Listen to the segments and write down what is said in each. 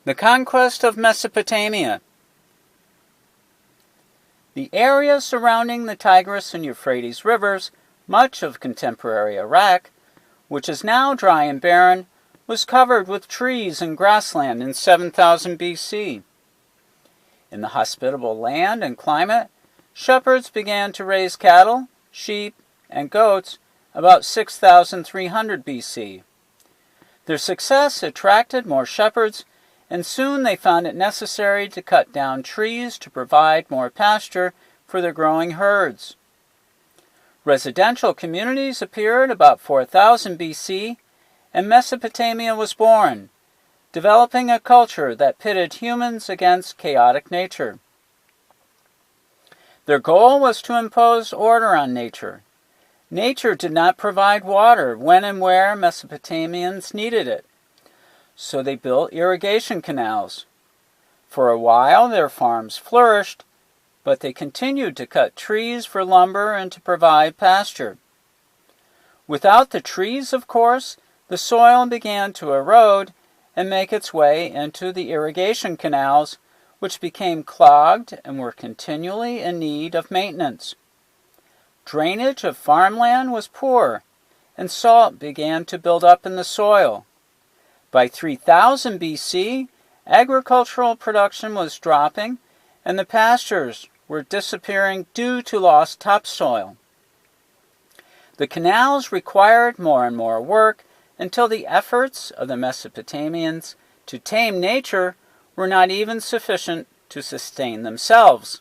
The Conquest of Mesopotamia. The area surrounding the Tigris and Euphrates rivers, much of contemporary Iraq, which is now dry and barren, was covered with trees and grassland in 7000 BC. In the hospitable land and climate, shepherds began to raise cattle, sheep, and goats about 6300 BC. Their success attracted more shepherds, and soon they found it necessary to cut down trees to provide more pasture for their growing herds. Residential communities appeared about 4000 BC, and Mesopotamia was born, developing a culture that pitted humans against chaotic nature. Their goal was to impose order on nature. Nature did not provide water when and where Mesopotamians needed it, so they built irrigation canals. For a while their farms flourished, but they continued to cut trees for lumber and to provide pasture. Without the trees, of course, the soil began to erode and make its way into the irrigation canals, which became clogged and were continually in need of maintenance. Drainage of farmland was poor, and salt began to build up in the soil. By 3000 BC, agricultural production was dropping, and the pastures were disappearing due to lost topsoil. The canals required more and more work until the efforts of the Mesopotamians to tame nature were not even sufficient to sustain themselves.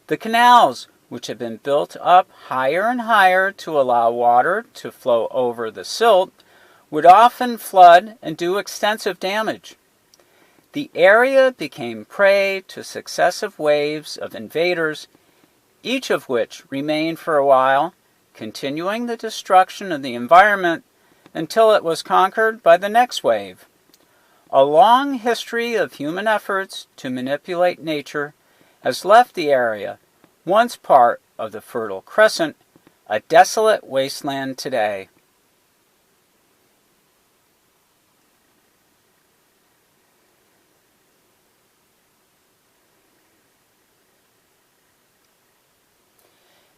The canals, which had been built up higher and higher to allow water to flow over the silt, would often flood and do extensive damage. The area became prey to successive waves of invaders, each of which remained for a while, continuing the destruction of the environment until it was conquered by the next wave. A long history of human efforts to manipulate nature has left the area, once part of the Fertile Crescent, a desolate wasteland today.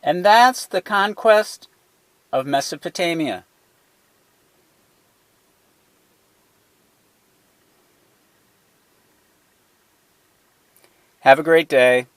And that's the conquest of Mesopotamia. Have a great day.